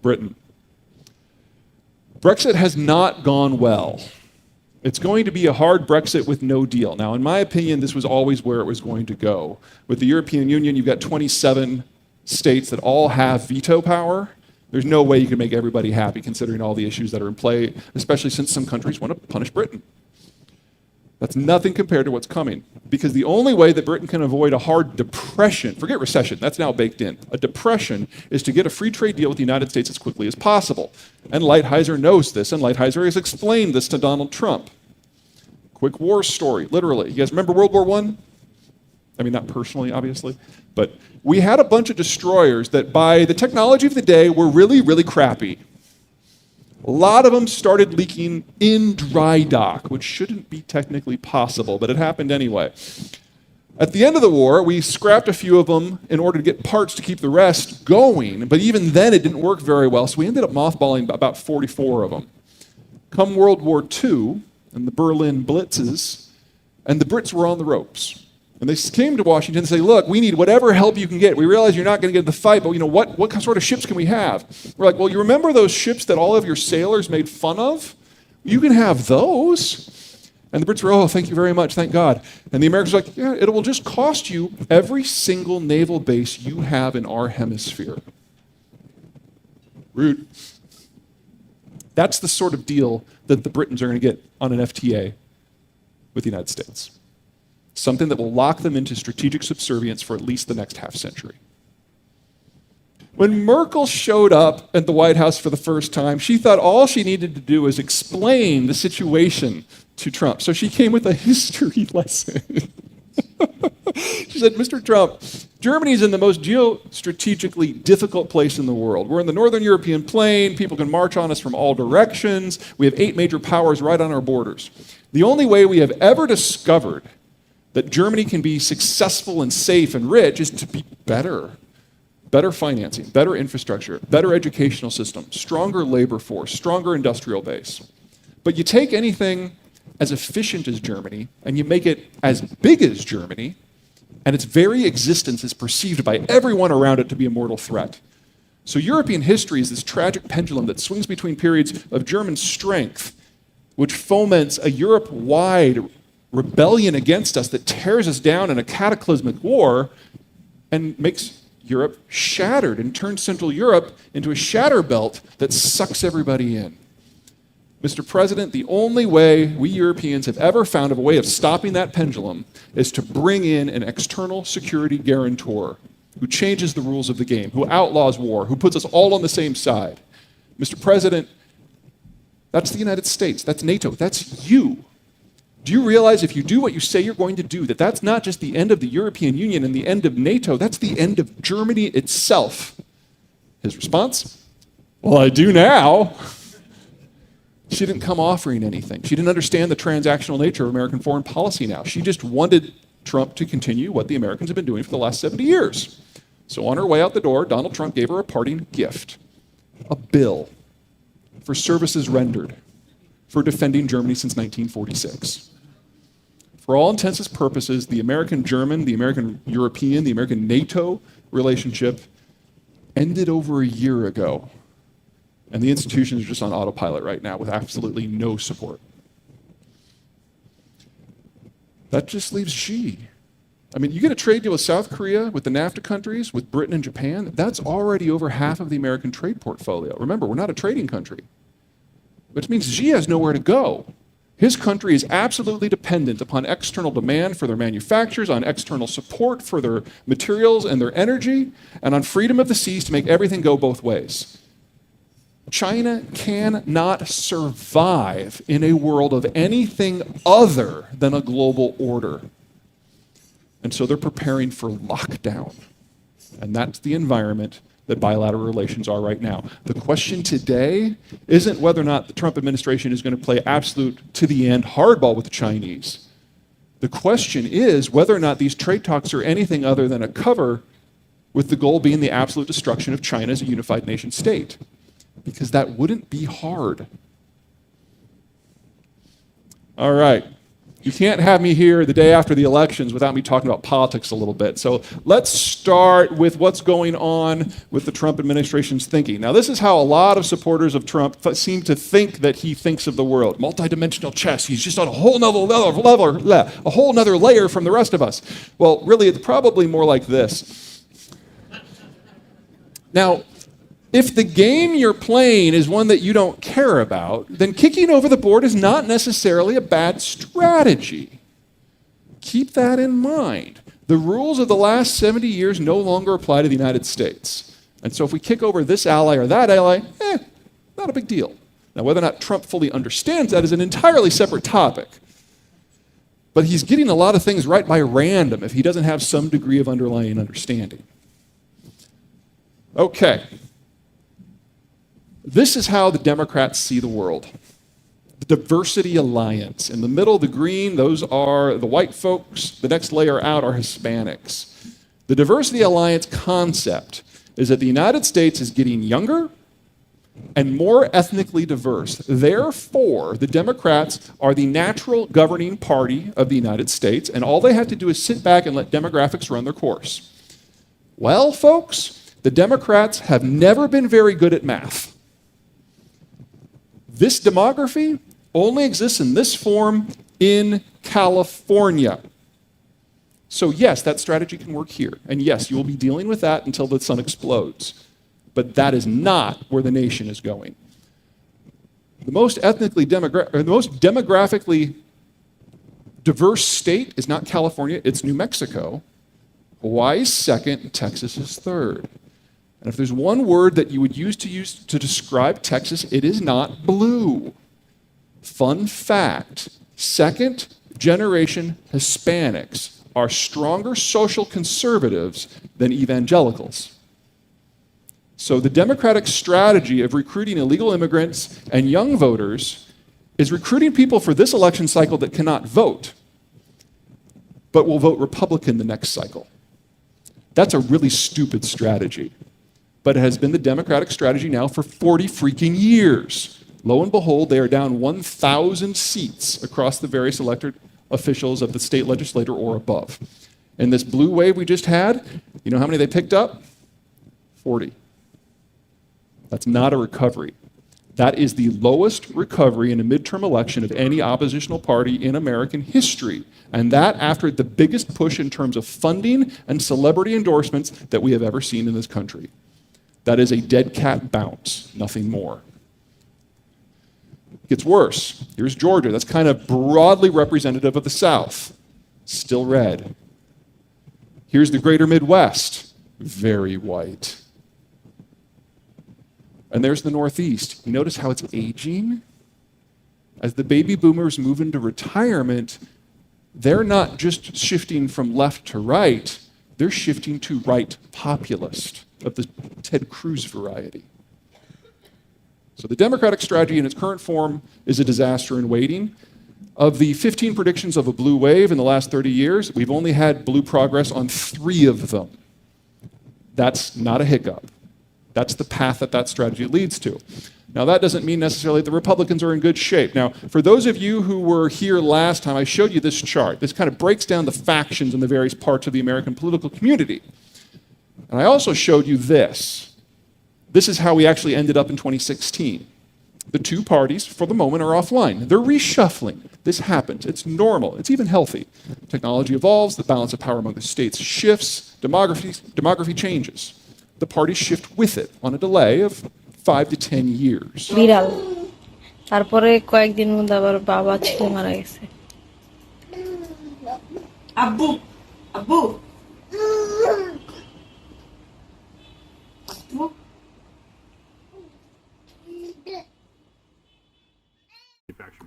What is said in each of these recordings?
Britain. Brexit has not gone well. It's going to be a hard Brexit with no deal. Now, in my opinion, this was always where it was going to go. With the European Union, you've got 27 states that all have veto power. There's no way you can make everybody happy considering all the issues that are in play, especially since some countries want to punish Britain. That's nothing compared to what's coming. Because the only way that Britain can avoid a hard depression, forget recession, that's now baked in. A depression is to get a free trade deal with the United States as quickly as possible. And Lighthizer knows this, and Lighthizer has explained this to Donald Trump. Quick war story, literally. You guys remember World War I? I mean, not personally, obviously, but we had a bunch of destroyers that by the technology of the day were really, really crappy. A lot of them started leaking in dry dock, which shouldn't be technically possible, but it happened anyway. At the end of the war, we scrapped a few of them in order to get parts to keep the rest going, but even then it didn't work very well, so we ended up mothballing about 44 of them. Come World War II and the Berlin Blitzes, and the Brits were on the ropes. And they came to Washington and say, look, we need whatever help you can get. We realize you're not going to get in the fight, but what sort of ships can we have? We're like, well, you remember those ships that all of your sailors made fun of? You can have those. And the Brits were, oh, thank you very much, thank God. And the Americans were like, yeah, it will just cost you every single naval base you have in our hemisphere. Rude. That's the sort of deal that the Britons are going to get on an FTA with the United States. Something that will lock them into strategic subservience for at least the next half century. When Merkel showed up at the White House for the first time, she thought all she needed to do was explain the situation to Trump. So she came with a history lesson. She said, Mr. Trump, Germany is in the most geostrategically difficult place in the world. We're in the northern European plain. People can march on us from all directions. We have 8 major powers right on our borders. The only way we have ever discovered that Germany can be successful and safe and rich is to be better. Better financing, better infrastructure, better educational system, stronger labor force, stronger industrial base. But you take anything as efficient as Germany and you make it as big as Germany, and its very existence is perceived by everyone around it to be a mortal threat. So European history is this tragic pendulum that swings between periods of German strength, which foments a Europe-wide rebellion against us that tears us down in a cataclysmic war and makes Europe shattered and turns Central Europe into a shatter belt that sucks everybody in. Mr. President, the only way we Europeans have ever found a way of stopping that pendulum is to bring in an external security guarantor who changes the rules of the game, who outlaws war, who puts us all on the same side. Mr. President, that's the United States, that's NATO, that's you. Do you realize if you do what you say you're going to do, that that's not just the end of the European Union and the end of NATO, that's the end of Germany itself? His response? Well, I do now. She didn't come offering anything. She didn't understand the transactional nature of American foreign policy now. She just wanted Trump to continue what the Americans have been doing for the last 70 years. So on her way out the door, Donald Trump gave her a parting gift, a bill for services rendered for defending Germany since 1946. For all intents and purposes, the American-German, the American-European, the American-NATO relationship ended over a year ago. And the institutions are just on autopilot right now with absolutely no support. That just leaves Xi. I mean, you get a trade deal with South Korea, with the NAFTA countries, with Britain and Japan, that's already over half of the American trade portfolio. Remember, we're not a trading country, which means Xi has nowhere to go. His country is absolutely dependent upon external demand for their manufacturers, on external support for their materials and their energy, and on freedom of the seas to make everything go both ways. China cannot survive in a world of anything other than a global order. And so they're preparing for lockdown. And that's the environment that bilateral relations are right now. The question today isn't whether or not the Trump administration is going to play absolute to the end hardball with the Chinese. The question is whether or not these trade talks are anything other than a cover, with the goal being the absolute destruction of China as a unified nation state. Because that wouldn't be hard. All right, You can't have me here the day after the elections without me talking about politics a little bit. So let's start with what's going on with the Trump administration's thinking. Now, this is how a lot of supporters of Trump seem to think that he thinks of the world. Multidimensional chess. He's just on a whole nother level, a whole nother layer from the rest of us. Well, really, it's probably more like this. Now, if the game you're playing is one that you don't care about, then kicking over the board is not necessarily a bad strategy. Keep that in mind. The rules of the last 70 years no longer apply to the United States. And so if we kick over this ally or that ally, not a big deal. Now, whether or not Trump fully understands that is an entirely separate topic. But he's getting a lot of things right by random if he doesn't have some degree of underlying understanding. Okay. This is how the Democrats see the world. The diversity alliance. In the middle, the green, those are the white folks. The next layer out are Hispanics. The diversity alliance concept is that the United States is getting younger and more ethnically diverse. Therefore, the Democrats are the natural governing party of the United States, and all they have to do is sit back and let demographics run their course. Well, folks, the Democrats have never been very good at math. This demography only exists in this form in California. So yes, that strategy can work here. And yes, you will be dealing with that until the sun explodes. But that is not where the nation is going. The most demographically diverse state is not California, it's New Mexico. Hawaii's second, Texas is third. And if there's one word that you would use to describe Texas, it is not blue. Fun fact, second generation Hispanics are stronger social conservatives than evangelicals. So the Democratic strategy of recruiting illegal immigrants and young voters is recruiting people for this election cycle that cannot vote, but will vote Republican the next cycle. That's a really stupid strategy. But it has been the Democratic strategy now for 40 freaking years. Lo and behold, they are down 1,000 seats across the various elected officials of the state legislature or above. In this blue wave we just had, you know how many they picked up? 40. That's not a recovery. That is the lowest recovery in a midterm election of any oppositional party in American history. And that after the biggest push in terms of funding and celebrity endorsements that we have ever seen in this country. That is a dead cat bounce, nothing more. It gets worse. Here's Georgia. That's kind of broadly representative of the South. Still red. Here's the greater Midwest. Very white. And there's the Northeast. You notice how it's aging? As the baby boomers move into retirement, they're not just shifting from left to right, they're shifting to right populist of the Ted Cruz variety. So the Democratic strategy in its current form is a disaster in waiting. Of the 15 predictions of a blue wave in the last 30 years, we've only had blue progress on 3 of them. That's not a hiccup. That's the path that that strategy leads to. Now, that doesn't mean necessarily the Republicans are in good shape. Now, for those of you who were here last time, I showed you this chart. This kind of breaks down the factions in the various parts of the American political community. And I also showed you this. This is how we actually ended up in 2016. The two parties, for the moment, are offline. They're reshuffling. This happens. It's normal. It's even healthy. Technology evolves. The balance of power among the states shifts. Demography changes. The parties shift with it on a delay of 5 to 10 years. বিড়াল তারপরে কয়েকদিন মধ্যে আবার বাবা ছেলে মারা গেছে আব্বু আব্বু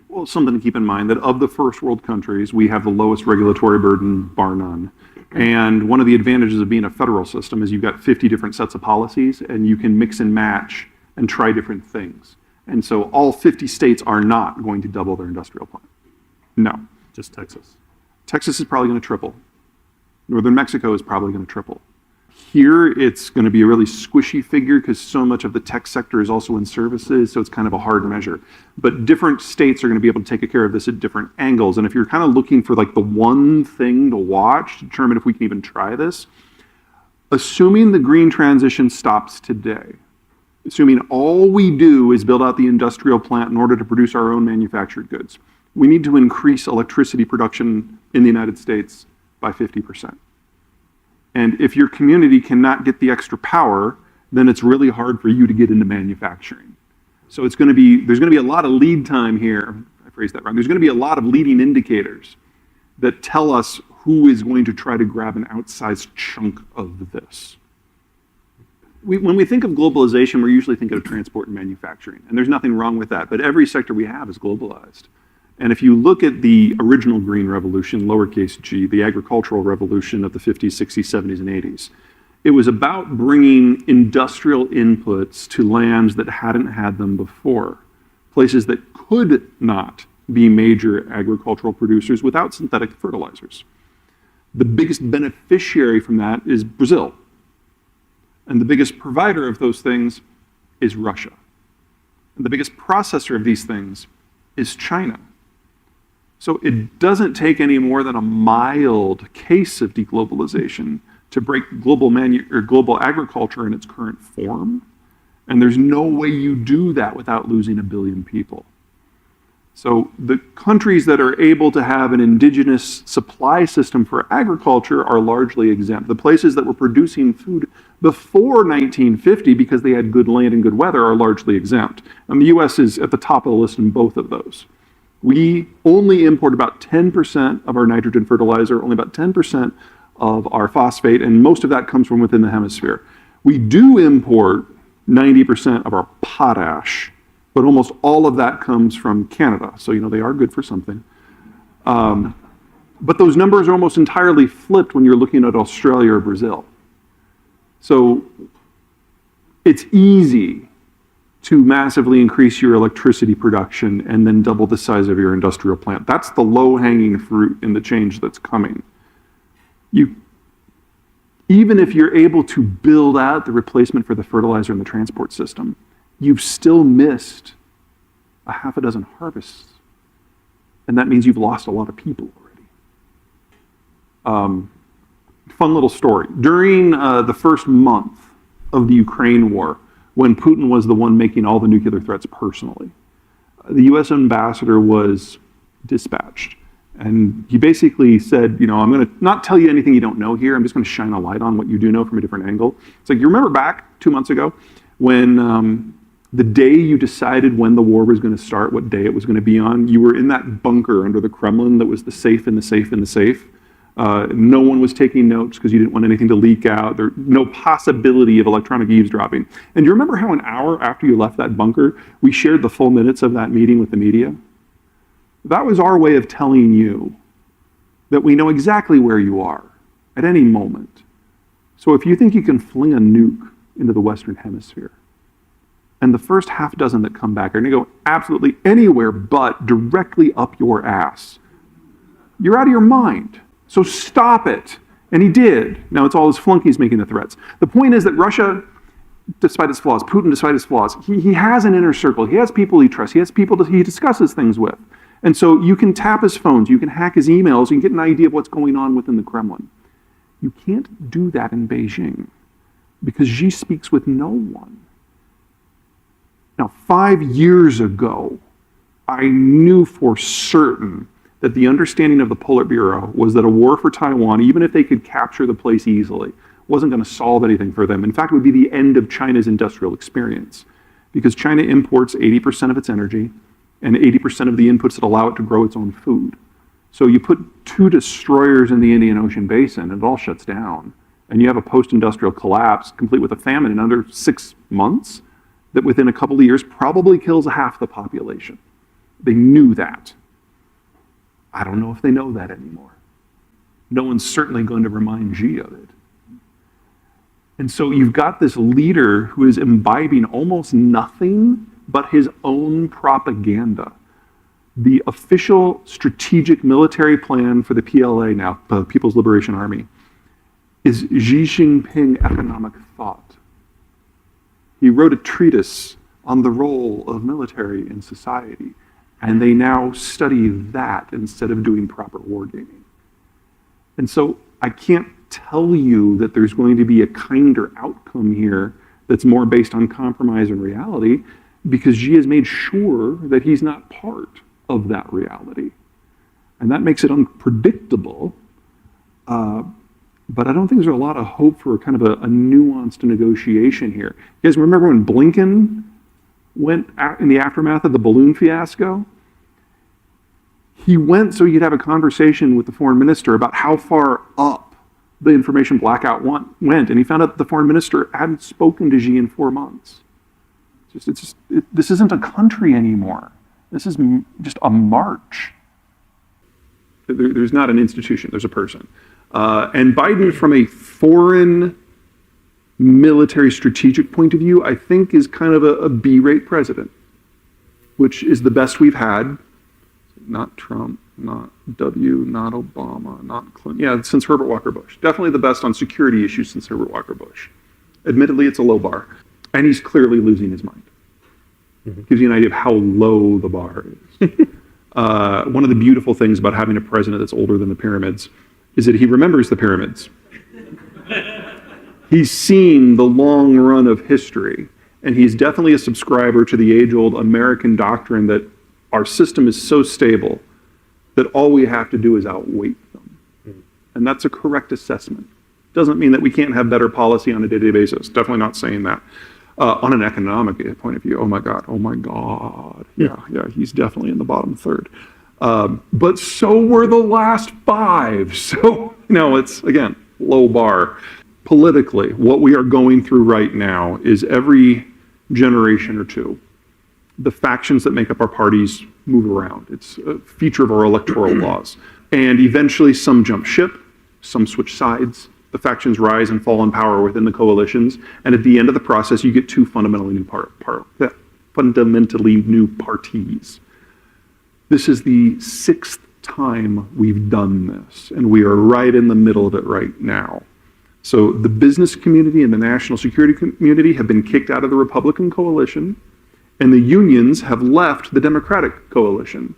Well, something to keep in mind that of the first world countries, we have the lowest regulatory burden, bar none. And one of the advantages of being a federal system is you've got 50 different sets of policies, and you can mix and match and try different things. And so all 50 states are not going to double their industrial plan. No. Just Texas. Texas is probably going to triple. Northern Mexico is probably going to triple. Here, it's going to be a really squishy figure because so much of the tech sector is also in services, so it's kind of a hard measure. But different states are going to be able to take care of this at different angles. And if you're kind of looking for like the one thing to watch to determine if we can even try this, assuming the green transition stops today, assuming all we do is build out the industrial plant in order to produce our own manufactured goods, we need to increase electricity production in the United States by 50%. And if your community cannot get the extra power, then it's really hard for you to get into manufacturing. So there's going to be a lot of lead time here. I phrased that wrong. There's going to be a lot of leading indicators that tell us who is going to try to grab an outsized chunk of this. When we think of globalization, we're usually thinking of transport and manufacturing, and there's nothing wrong with that, but every sector we have is globalized. And if you look at the original green revolution, lowercase g, the agricultural revolution of the 50s, 60s, 70s, and 80s, it was about bringing industrial inputs to lands that hadn't had them before, places that could not be major agricultural producers without synthetic fertilizers. The biggest beneficiary from that is Brazil. And the biggest provider of those things is Russia. And the biggest processor of these things is China. So it doesn't take any more than a mild case of deglobalization to break global agriculture in its current form. And there's no way you do that without losing 1 billion people. So the countries that are able to have an indigenous supply system for agriculture are largely exempt. The places that were producing food before 1950 because they had good land and good weather are largely exempt. And the US is at the top of the list in both of those. We only import about 10% of our nitrogen fertilizer, only about 10% of our phosphate, and most of that comes from within the hemisphere. We do import 90% of our potash, but almost all of that comes from Canada. So, they are good for something. But those numbers are almost entirely flipped when you're looking at Australia or Brazil. So it's easy to massively increase your electricity production and then double the size of your industrial plant. That's the low-hanging fruit in the change that's coming. Even if you're able to build out the replacement for the fertilizer in the transport system, you've still missed a half a dozen harvests. And that means you've lost a lot of people already. Fun little story. During the first month of the Ukraine war, when Putin was the one making all the nuclear threats personally, the US ambassador was dispatched. And he basically said, I'm going to not tell you anything you don't know here. I'm just going to shine a light on what you do know from a different angle. It's like, you remember back 2 months ago when the day you decided when the war was going to start, what day it was going to be on, you were in that bunker under the Kremlin that was the safe in the safe in the safe. No one was taking notes because you didn't want anything to leak out. There no possibility of electronic eavesdropping. And do you remember how an hour after you left that bunker, we shared the full minutes of that meeting with the media? That was our way of telling you that we know exactly where you are at any moment. So if you think you can fling a nuke into the Western Hemisphere, and the first half dozen that come back are going to go absolutely anywhere but directly up your ass, you're out of your mind. So stop it. And he did. Now it's all his flunkies making the threats. The point is that Russia, despite its flaws, Putin, despite his flaws, he has an inner circle. He has people he trusts. He has people that he discusses things with. And so you can tap his phones, you can hack his emails, you can get an idea of what's going on within the Kremlin. You can't do that in Beijing because Xi speaks with no one. Now, 5 years ago, I knew for certain that the understanding of the Politburo was that a war for Taiwan, even if they could capture the place easily, wasn't going to solve anything for them. In fact, it would be the end of China's industrial experience because China imports 80% of its energy and 80% of the inputs that allow it to grow its own food. So you put 2 destroyers in the Indian Ocean basin, and it all shuts down. And you have a post-industrial collapse, complete with a famine in under 6 months, that within a couple of years probably kills half the population. They knew that. I don't know if they know that anymore. No one's certainly going to remind Xi of it. And so you've got this leader who is imbibing almost nothing but his own propaganda. The official strategic military plan for the PLA now, the People's Liberation Army, is Xi Jinping economic thought. He wrote a treatise on the role of military in society, and they now study that instead of doing proper wargaming. And so I can't tell you that there's going to be a kinder outcome here that's more based on compromise and reality, because Xi has made sure that he's not part of that reality. And that makes it unpredictable, but I don't think there's a lot of hope for kind of a nuanced negotiation here. You guys remember when Blinken went in the aftermath of the balloon fiasco? He went so he could have a conversation with the foreign minister about how far up the information blackout went, and he found out that the foreign minister hadn't spoken to Xi in 4 months. This isn't a country anymore. This is just a march. There's not an institution, there's a person. And Biden, from a foreign military strategic point of view, I think is kind of a B-rate president, which is the best we've had. Not Trump, not W, not Obama, not Clinton. Yeah, since Herbert Walker Bush. Definitely the best on security issues since Herbert Walker Bush. Admittedly, it's a low bar. And he's clearly losing his mind. Gives you an idea of how low the bar is. One of the beautiful things about having a president that's older than the pyramids is that he remembers the pyramids. He's seen the long run of history, and he's definitely a subscriber to the age-old American doctrine that our system is so stable that all we have to do is outweight them. And that's a correct assessment. Doesn't mean that we can't have better policy on a day-to-day basis. Definitely not saying that. On an economic point of view, oh my God. Yeah, he's definitely in the bottom third. But so were the last 5. So, it's, again, low bar. Politically, what we are going through right now is every generation or two, the factions that make up our parties move around. It's a feature of our electoral laws. And eventually some jump ship, some switch sides. The factions rise and fall in power within the coalitions, and at the end of the process, you get 2 fundamentally new parties. This is the 6th time we've done this, and we are right in the middle of it right now. So the business community and the national security community have been kicked out of the Republican coalition, and the unions have left the Democratic coalition.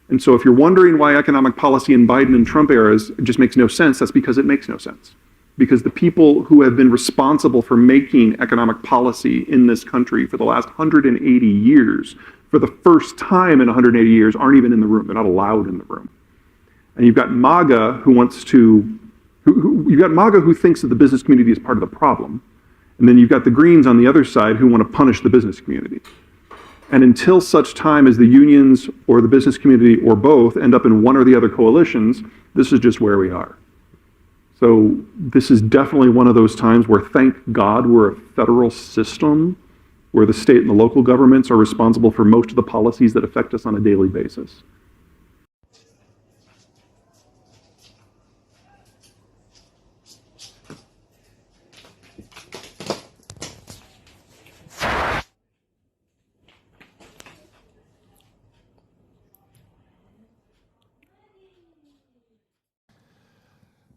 And so if you're wondering why economic policy in Biden and Trump eras just makes no sense, that's because it makes no sense. Because the people who have been responsible for making economic policy in this country for the last 180 years, for the first time in 180 years, aren't even in the room. They're not allowed in the room. And you've got MAGA who thinks that the business community is part of the problem. And then you've got the Greens on the other side who want to punish the business community. And until such time as the unions or the business community or both end up in one or the other coalitions, this is just where we are. So this is definitely one of those times where, thank God, we're a federal system where the state and the local governments are responsible for most of the policies that affect us on a daily basis.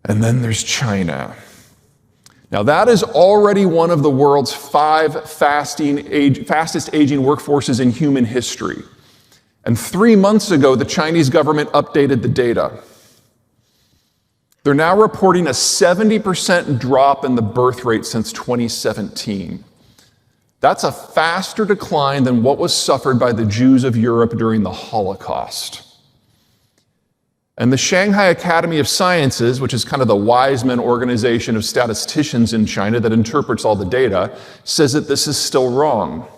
And then there's China. Now, that is already one of the world's 5 fastest aging workforces in human history. And 3 months ago, the Chinese government updated the data. They're now reporting a 70% drop in the birth rate since 2017. That's a faster decline than what was suffered by the Jews of Europe during the Holocaust. And the Shanghai Academy of Sciences, which is kind of the wise men organization of statisticians in China that interprets all the data, says that this is still wrong.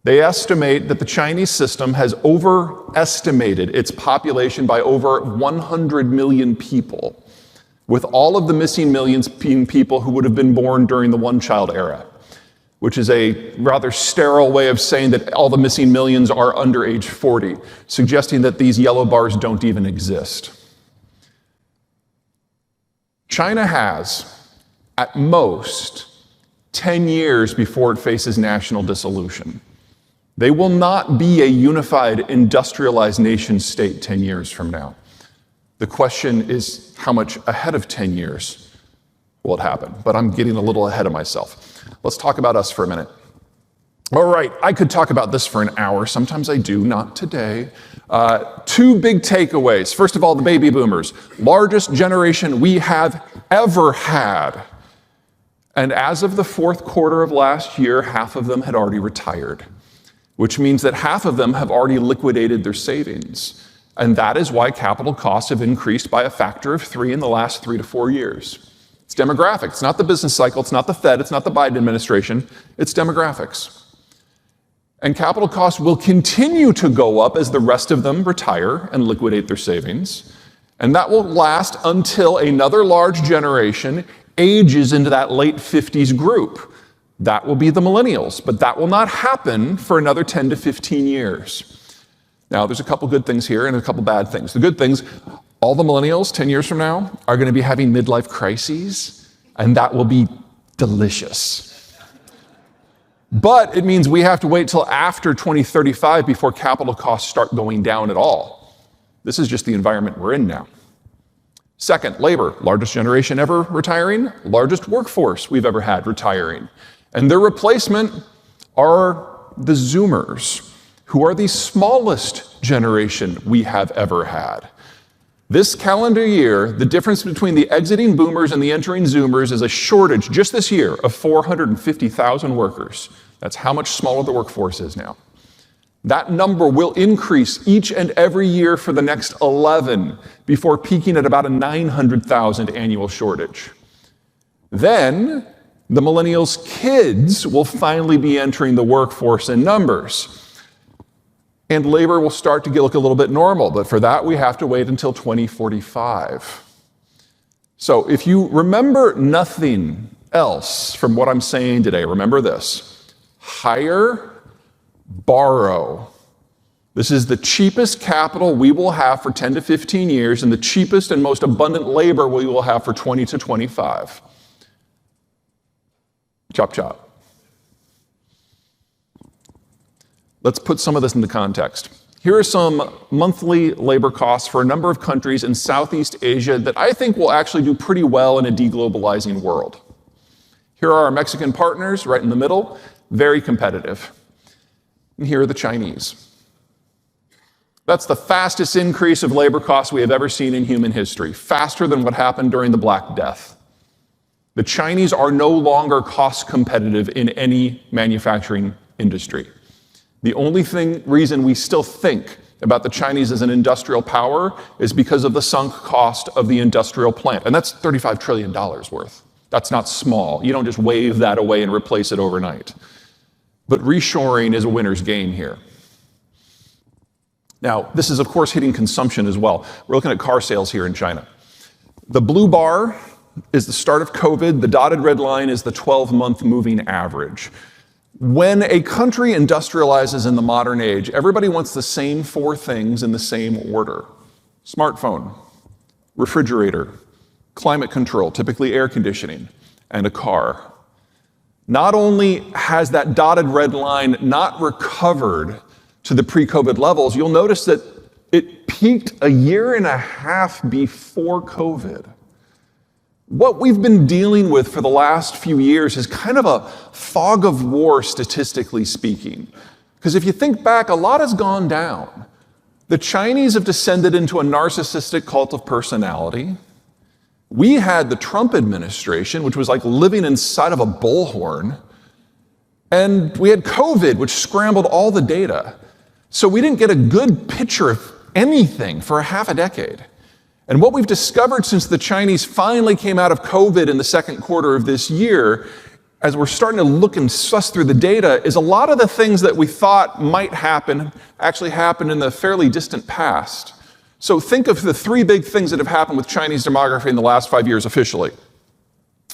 They estimate that the Chinese system has overestimated its population by over 100 million people, with all of the missing millions being people who would have been born during the one-child era, which is a rather sterile way of saying that all the missing millions are under age 40, suggesting that these yellow bars don't even exist. China has, at most, 10 years before it faces national dissolution. They will not be a unified, industrialized nation state 10 years from now. The question is, how much ahead of 10 years will it happen. But I'm getting a little ahead of myself. Let's talk about us for a minute. All right, I could talk about this for an hour. Sometimes I do, not today. Two big takeaways. First of all, the baby boomers, largest generation we have ever had. And as of the fourth quarter of last year, half of them had already retired, which means that half of them have already liquidated their savings. And that is why capital costs have increased by a factor of 3 in the last 3 to 4 years. It's demographics. It's not the business cycle. It's not the Fed. It's not the Biden administration. It's demographics. And capital costs will continue to go up as the rest of them retire and liquidate their savings. And that will last until another large generation ages into that late 50s group. That will be the millennials, but that will not happen for another 10 to 15 years. Now, there's a couple good things here and a couple bad things. The good things, all the millennials 10 years from now are going to be having midlife crises, and that will be delicious. But it means we have to wait till after 2035 before capital costs start going down at all. This is just the environment we're in now. Second, labor, largest generation ever retiring, largest workforce we've ever had retiring. And their replacement are the Zoomers, who are the smallest generation we have ever had. This calendar year, the difference between the exiting boomers and the entering Zoomers is a shortage just this year of 450,000 workers. That's how much smaller the workforce is now. That number will increase each and every year for the next 11 before peaking at about a 900,000 annual shortage. Then, the millennials' kids will finally be entering the workforce in numbers. And labor will start to look a little bit normal, but for that we have to wait until 2045. So if you remember nothing else from what I'm saying today, remember this: hire, borrow. This is the cheapest capital we will have for 10 to 15 years and the cheapest and most abundant labor we will have for 20 to 25. Chop, chop. Let's put some of this into context. Here are some monthly labor costs for a number of countries in Southeast Asia that I think will actually do pretty well in a deglobalizing world. Here are our Mexican partners, right in the middle, very competitive. And here are the Chinese. That's the fastest increase of labor costs we have ever seen in human history, faster than what happened during the Black Death. The Chinese are no longer cost competitive in any manufacturing industry. The only reason we still think about the Chinese as an industrial power is because of the sunk cost of the industrial plant. And that's $35 trillion worth. That's not small. You don't just wave that away and replace it overnight. But reshoring is a winner's game here. Now, this is, of course, hitting consumption as well. We're looking at car sales here in China. The blue bar is the start of COVID. The dotted red line is the 12-month moving average. When a country industrializes in the modern age, everybody wants the same 4 things in the same order: smartphone, refrigerator, climate control, typically air conditioning, and a car. Not only has that dotted red line not recovered to the pre-COVID levels, you'll notice that it peaked a year and a half before COVID. What we've been dealing with for the last few years is kind of a fog of war, statistically speaking. Because if you think back, a lot has gone down. The Chinese have descended into a narcissistic cult of personality. We had the Trump administration, which was like living inside of a bullhorn. And we had COVID, which scrambled all the data. So we didn't get a good picture of anything for a half a decade. And what we've discovered since the Chinese finally came out of COVID in the second quarter of this year, as we're starting to look and suss through the data, is a lot of the things that we thought might happen actually happened in the fairly distant past. So think of the 3 big things that have happened with Chinese demography in the last 5 years officially.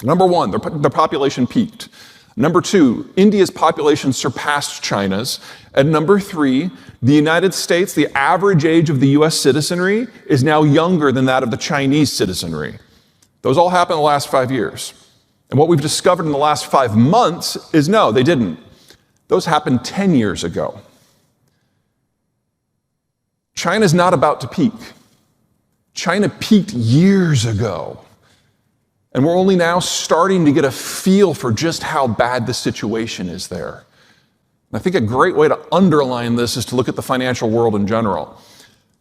Number 1, the population peaked. Number 2, India's population surpassed China's. And number 3, the United States, the average age of the US citizenry is now younger than that of the Chinese citizenry. Those all happened in the last 5 years. And what we've discovered in the last 5 months is no, they didn't. Those happened 10 years ago. China's not about to peak. China peaked years ago. And we're only now starting to get a feel for just how bad the situation is there. And I think a great way to underline this is to look at the financial world in general.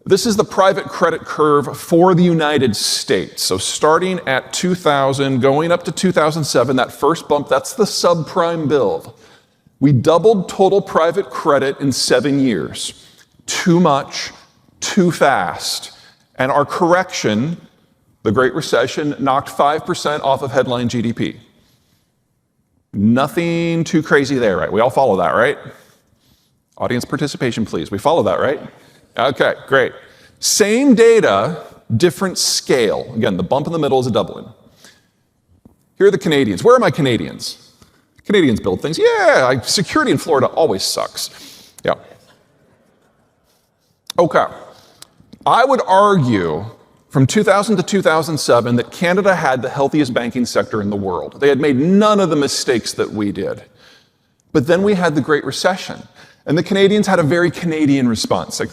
This is the private credit curve for the United States. So starting at 2000, going up to 2007, that first bump, that's the subprime build. We doubled total private credit in 7 years. Too much, too fast. And our correction, the Great Recession, knocked 5% off of headline GDP. Nothing too crazy there, right? We all follow that, right? Audience participation, please. We follow that, right? Okay, great. Same data, different scale. Again, the bump in the middle is a doubling. Here are the Canadians. Where are my Canadians? Canadians build things. Yeah, security in Florida always sucks. Yeah. Okay. I would argue from 2000 to 2007 that Canada had the healthiest banking sector in the world. They had made none of the mistakes that we did. But then we had the Great Recession, and the Canadians had a very Canadian response. Like,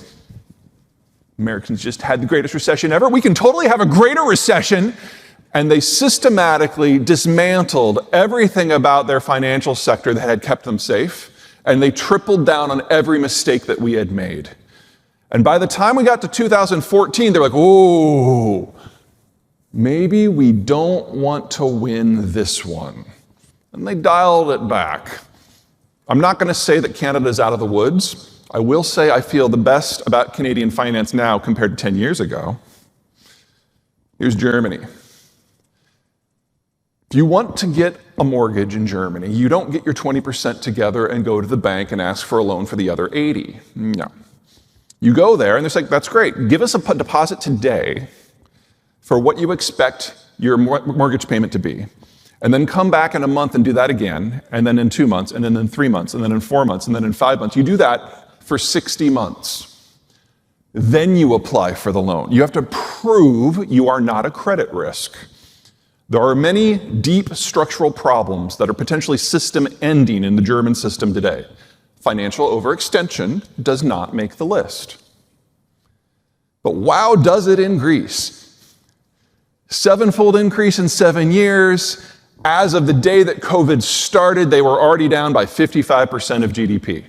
Americans just had the greatest recession ever. We can totally have a greater recession. And they systematically dismantled everything about their financial sector that had kept them safe, and they tripled down on every mistake that we had made. And by the time we got to 2014, they're like, oh, maybe we don't want to win this one. And they dialed it back. I'm not going to say that Canada's out of the woods. I will say I feel the best about Canadian finance now compared to 10 years ago. Here's Germany. If you want to get a mortgage in Germany, you don't get your 20% together and go to the bank and ask for a loan for the other 80. No. You go there and they're like, that's great. Give us a deposit today for what you expect your mortgage payment to be. And then come back in a month and do that again, and then in 2 months, and then in 3 months, and then in 4 months, and then in 5 months. You do that for 60 months. Then you apply for the loan. You have to prove you are not a credit risk. There are many deep structural problems that are potentially system-ending in the German system today. Financial overextension does not make the list. But wow, does it in Greece. 7-fold increase in 7 years. As of the day that COVID started, they were already down by 55% of GDP.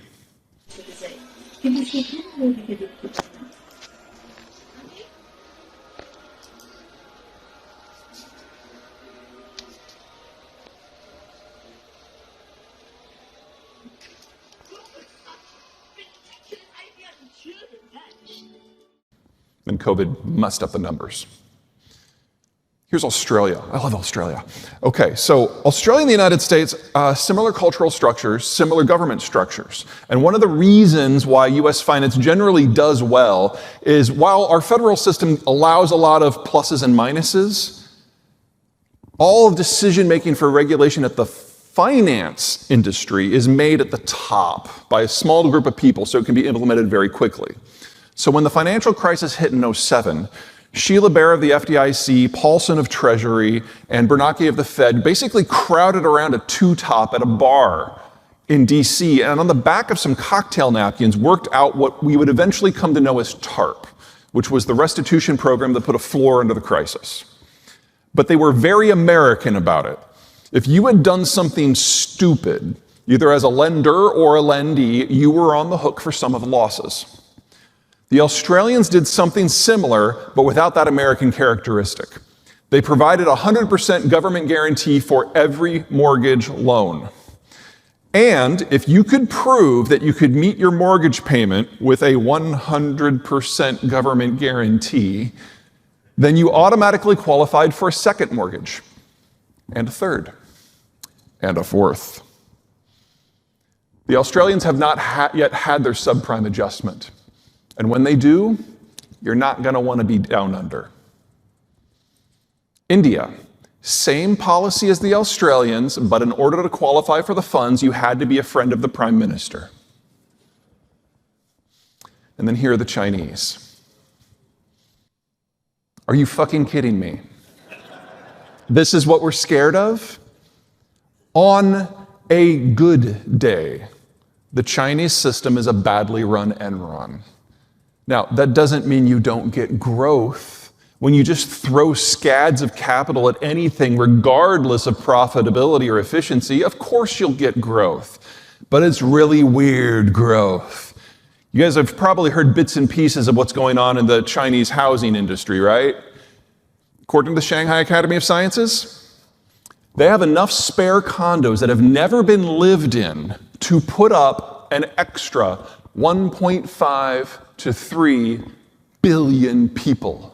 And COVID messed up the numbers. Here's Australia. I love Australia. Okay, so Australia and the United States, similar cultural structures, similar government structures. And one of the reasons why US finance generally does well is while our federal system allows a lot of pluses and minuses, all of decision making for regulation at the finance industry is made at the top by a small group of people, so it can be implemented very quickly. So when the financial crisis hit in 2007, Sheila Bair of the FDIC, Paulson of Treasury, and Bernanke of the Fed basically crowded around a two-top at a bar in DC, and on the back of some cocktail napkins worked out what we would eventually come to know as TARP, which was the restitution program that put a floor under the crisis. But they were very American about it. If you had done something stupid, either as a lender or a lendee, you were on the hook for some of the losses. The Australians did something similar, but without that American characteristic. They provided 100% government guarantee for every mortgage loan. And if you could prove that you could meet your mortgage payment with a 100% government guarantee, then you automatically qualified for a second mortgage, and a third, and a fourth. The Australians have not yet had their subprime adjustment. And when they do, you're not going to want to be down under. India, same policy as the Australians, but in order to qualify for the funds, you had to be a friend of the Prime Minister. And then here are the Chinese. Are you fucking kidding me? This is what we're scared of? On a good day, the Chinese system is a badly run Enron. Now, that doesn't mean you don't get growth when you just throw scads of capital at anything, regardless of profitability or efficiency, of course you'll get growth. But it's really weird growth. You guys have probably heard bits and pieces of what's going on in the Chinese housing industry, right? According to the Shanghai Academy of Sciences, they have enough spare condos that have never been lived in to put up an extra 1.5 to 3 billion people.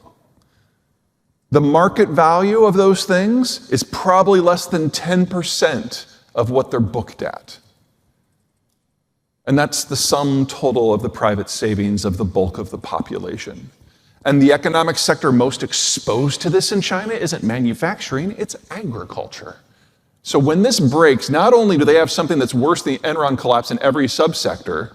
The market value of those things is probably less than 10% of what they're booked at. And that's the sum total of the private savings of the bulk of the population. And the economic sector most exposed to this in China isn't manufacturing, it's agriculture. So when this breaks, not only do they have something that's worse than the Enron collapse in every subsector,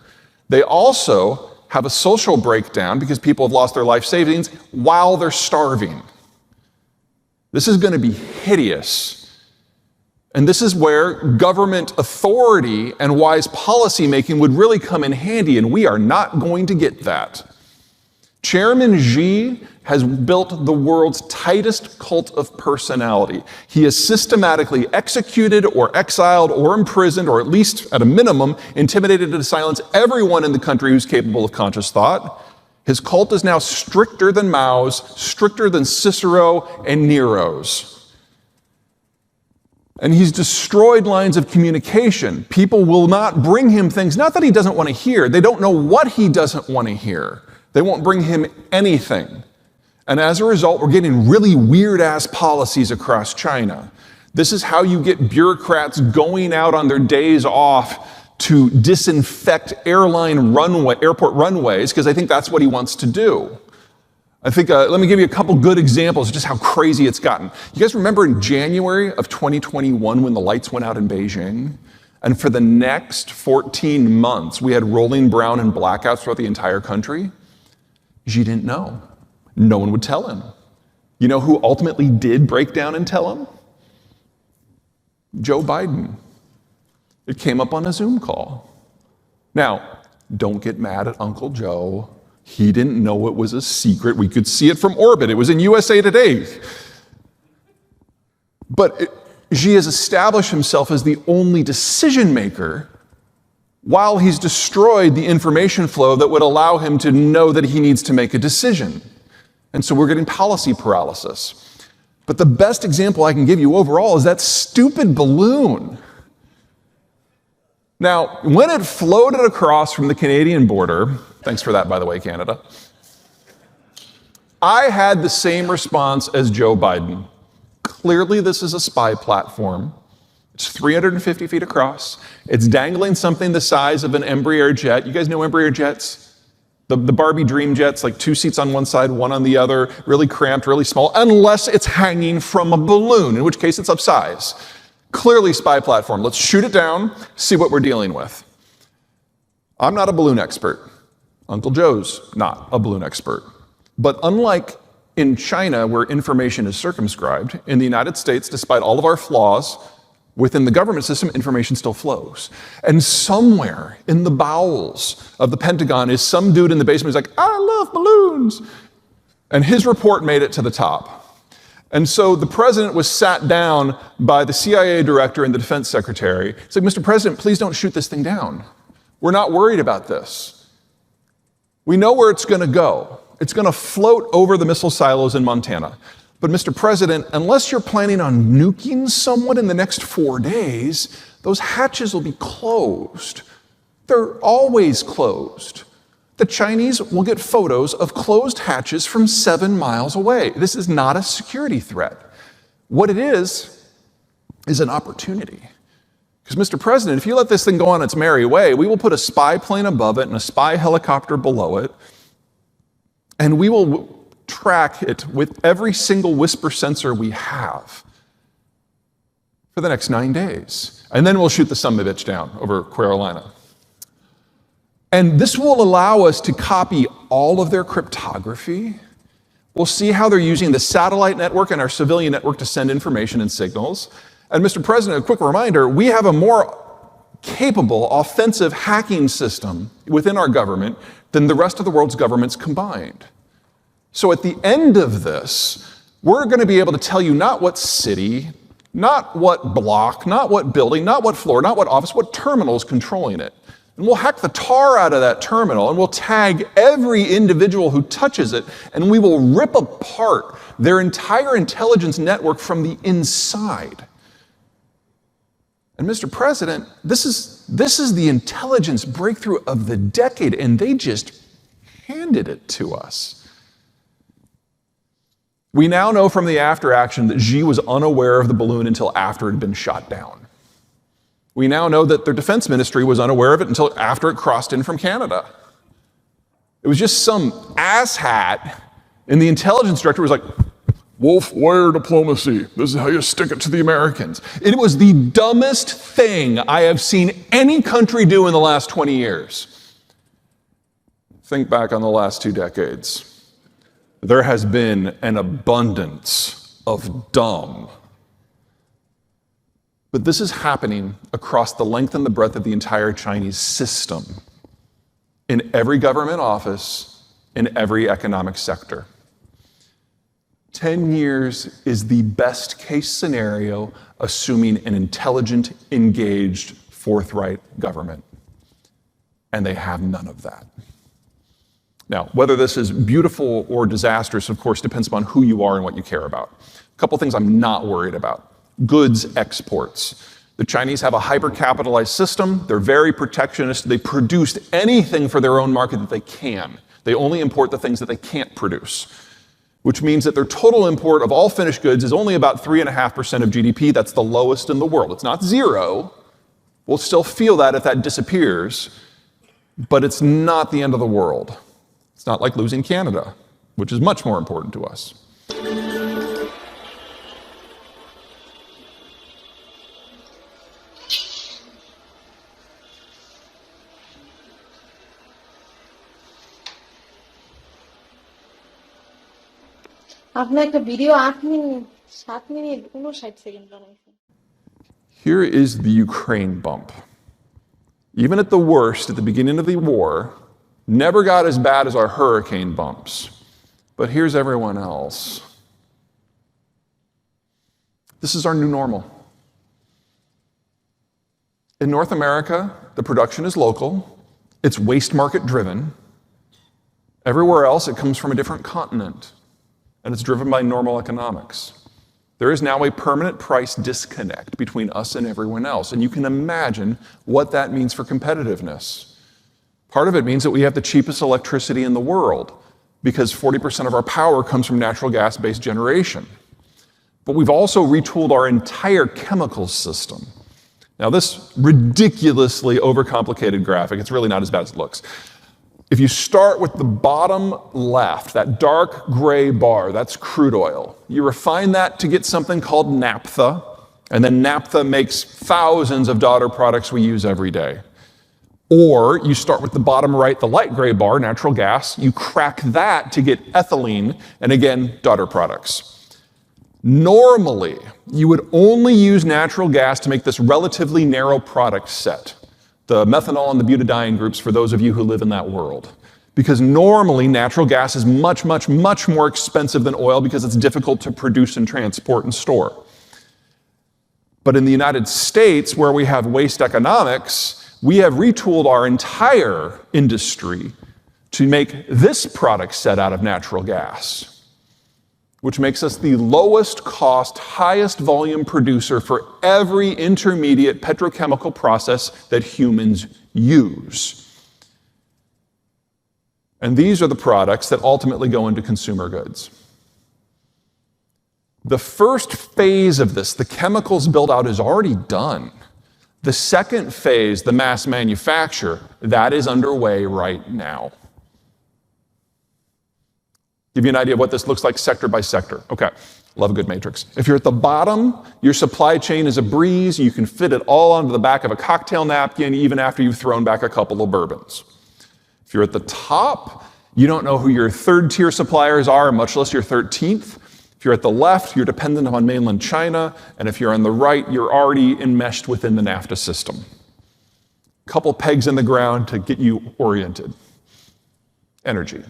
they also have a social breakdown because people have lost their life savings while they're starving. This is going to be hideous. And this is where government authority and wise policymaking would really come in handy, and we are not going to get that. Chairman Xi has built the world's tightest cult of personality. He has systematically executed or exiled or imprisoned, or at least at a minimum, intimidated into silence everyone in the country who's capable of conscious thought. His cult is now stricter than Mao's, stricter than Cicero and Nero's. And he's destroyed lines of communication. People will not bring him things, not that he doesn't want to hear. They don't know what he doesn't want to hear. They won't bring him anything. And as a result, we're getting really weird-ass policies across China. This is how you get bureaucrats going out on their days off to disinfect airport runways, because I think that's what he wants to do. I think, let me give you a couple good examples of just how crazy it's gotten. You guys remember in January of 2021 when the lights went out in Beijing? And for the next 14 months, we had rolling brown and blackouts throughout the entire country? Xi didn't know. No one would tell him. You know who ultimately did break down and tell him? Joe Biden. It came up on a Zoom call. Now, don't get mad at Uncle Joe. He didn't know it was a secret. We could see it from orbit. It was in USA Today. But Xi has established himself as the only decision maker while he's destroyed the information flow that would allow him to know that he needs to make a decision. And so we're getting policy paralysis. But the best example I can give you overall is that stupid balloon. Now, when it floated across from the Canadian border, thanks for that, by the way, Canada, I had the same response as Joe Biden. Clearly, this is a spy platform. It's 350 feet across. It's dangling something the size of an Embraer jet. You guys know Embraer jets? The Barbie dream jets, like 2 seats on one side, 1 on the other, really cramped, really small, unless it's hanging from a balloon, in which case it's upsize. Clearly spy platform. Let's shoot it down, see what we're dealing with. I'm not a balloon expert. Uncle Joe's not a balloon expert. But unlike in China, where information is circumscribed, in the United States, despite all of our flaws, within the government system, information still flows. And somewhere in the bowels of the Pentagon is some dude in the basement who's like, I love balloons. And his report made it to the top. And so the president was sat down by the CIA director and the defense secretary. It's like, Mr. President, please don't shoot this thing down. We're not worried about this. We know where it's going to go. It's going to float over the missile silos in Montana. But Mr. President, unless you're planning on nuking someone in the next 4 days, those hatches will be closed. They're always closed. The Chinese will get photos of closed hatches from 7 miles away. This is not a security threat. What it is an opportunity. Because, Mr. President, if you let this thing go on its merry way, we will put a spy plane above it and a spy helicopter below it, and we will track it with every single whisper sensor we have for the next 9 days. And then we'll shoot the son of a bitch down over Carolina. And this will allow us to copy all of their cryptography. We'll see how they're using the satellite network and our civilian network to send information and signals. And Mr. President, a quick reminder, we have a more capable offensive hacking system within our government than the rest of the world's governments combined. So at the end of this, we're going to be able to tell you not what city, not what block, not what building, not what floor, not what office, what terminal is controlling it. And we'll hack the tar out of that terminal, and we'll tag every individual who touches it, and we will rip apart their entire intelligence network from the inside. And Mr. President, this is the intelligence breakthrough of the decade, and they just handed it to us. We now know from the after action that Xi was unaware of the balloon until after it had been shot down. We now know that their defense ministry was unaware of it until after it crossed in from Canada. It was just some asshat, and the intelligence director was like, wolf warrior diplomacy. This is how you stick it to the Americans. It was the dumbest thing I have seen any country do in the last 20 years. Think back on the last 2 decades. There has been an abundance of dumb. But this is happening across the length and the breadth of the entire Chinese system, in every government office, in every economic sector. 10 years is the best case scenario, assuming an intelligent, engaged, forthright government. And they have none of that. Now, whether this is beautiful or disastrous, of course, depends upon who you are and what you care about. A couple things I'm not worried about. Goods exports. The Chinese have a hyper-capitalized system. They're very protectionist. They produce anything for their own market that they can. They only import the things that they can't produce, which means that their total import of all finished goods is only about 3.5% of GDP. That's the lowest in the world. It's not zero. We'll still feel that if that disappears, but it's not the end of the world. It's not like losing Canada, which is much more important to us. আপনার একটা video 8 minute 7 minute 59 second বানাইছেন। Here is the Ukraine bump. Even at the worst, at the beginning of the war, never got as bad as our hurricane bumps. But here's everyone else. This is our new normal. In North America, the production is local. It's waste market driven. Everywhere else, it comes from a different continent. And it's driven by normal economics. There is now a permanent price disconnect between us and everyone else, and you can imagine what that means for competitiveness. Part of it means that we have the cheapest electricity in the world, because 40% of our power comes from natural gas-based generation. But we've also retooled our entire chemical system. Now, this ridiculously overcomplicated graphic, it's really not as bad as it looks. If you start with the bottom left, that dark gray bar, that's crude oil. You refine that to get something called naphtha, and then naphtha makes thousands of daughter products we use every day. Or you start with the bottom right, the light gray bar, natural gas, you crack that to get ethylene, and again, daughter products. Normally, you would only use natural gas to make this relatively narrow product set. The methanol and the butadiene groups for those of you who live in that world. Because normally natural gas is much, much, much more expensive than oil because it's difficult to produce and transport and store. But in the United States, where we have waste economics, we have retooled our entire industry to make this product set out of natural gas, which makes us the lowest cost, highest volume producer for every intermediate petrochemical process that humans use. And these are the products that ultimately go into consumer goods. The first phase of this, the chemicals build-out, is already done. The second phase, the mass manufacture, that is underway right now. Give you an idea of what this looks like sector by sector. Okay, love a good matrix. If you're at the bottom, your supply chain is a breeze. You can fit it all onto the back of a cocktail napkin even after you've thrown back a couple of bourbons. If you're at the top, you don't know who your third-tier suppliers are, much less your 13th. If you're at the left, you're dependent on mainland China. And if you're on the right, you're already enmeshed within the NAFTA system. Couple pegs in the ground to get you oriented. Energy.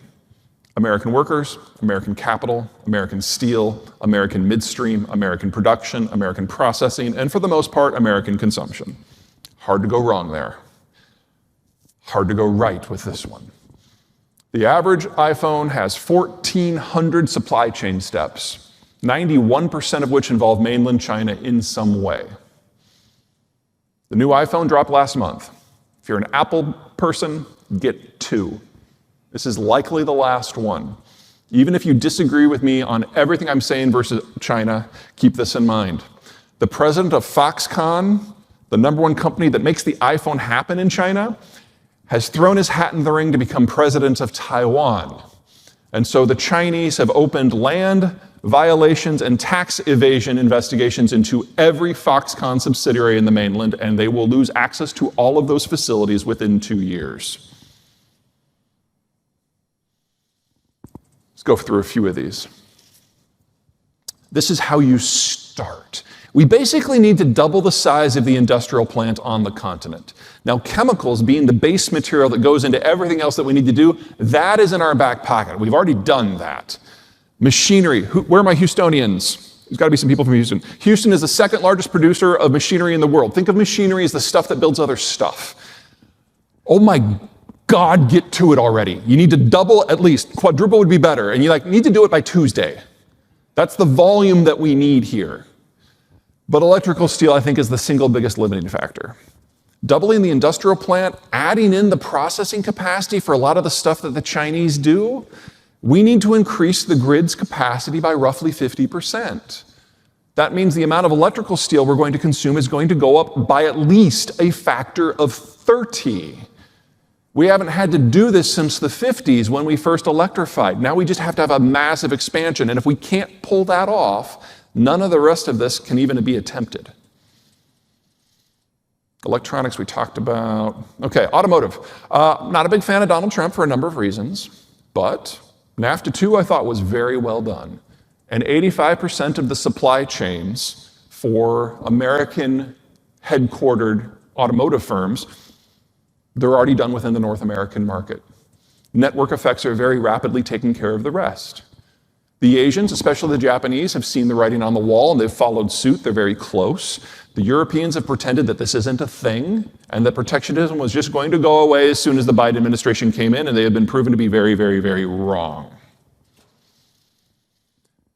American workers, American capital, American steel, American midstream, American production, American processing, and for the most part, American consumption. Hard to go wrong there. Hard to go right with this one. The average iPhone has 1,400 supply chain steps, 91% of which involve mainland China in some way. The new iPhone dropped last month. If you're an Apple person, get 2. This is likely the last one. Even if you disagree with me on everything I'm saying versus China, keep this in mind. The president of Foxconn, the number one company that makes the iPhone happen in China, has thrown his hat in the ring to become president of Taiwan. And so the Chinese have opened land violations and tax evasion investigations into every Foxconn subsidiary in the mainland, and they will lose access to all of those facilities within 2 years. Let's go through a few of these. This is how you start. We basically need to double the size of the industrial plant on the continent. Now, chemicals being the base material that goes into everything else that we need to do, that is in our back pocket. We've already done that. Machinery, where are my Houstonians? There's got to be some people from Houston. Houston is the second largest producer of machinery in the world. Think of machinery as the stuff that builds other stuff. Oh my God, get to it already. You need to double at least. Quadruple would be better. And you need to do it by Tuesday. That's the volume that we need here. But electrical steel, I think, is the single biggest limiting factor. Doubling the industrial plant, adding in the processing capacity for a lot of the stuff that the Chinese do, we need to increase the grid's capacity by roughly 50%. That means the amount of electrical steel we're going to consume is going to go up by at least a factor of 30. We haven't had to do this since the 50s when we first electrified. Now we just have to have a massive expansion. And if we can't pull that off, none of the rest of this can even be attempted. Electronics we talked about. Okay, automotive. Not a big fan of Donald Trump for a number of reasons, but NAFTA 2 I thought was very well done. And 85% of the supply chains for American headquartered automotive firms, they're already done within the North American market. Network effects are very rapidly taking care of the rest. The Asians, especially the Japanese, have seen the writing on the wall and they've followed suit. They're very close. The Europeans have pretended that this isn't a thing and that protectionism was just going to go away as soon as the Biden administration came in, and they have been proven to be very, very, very wrong.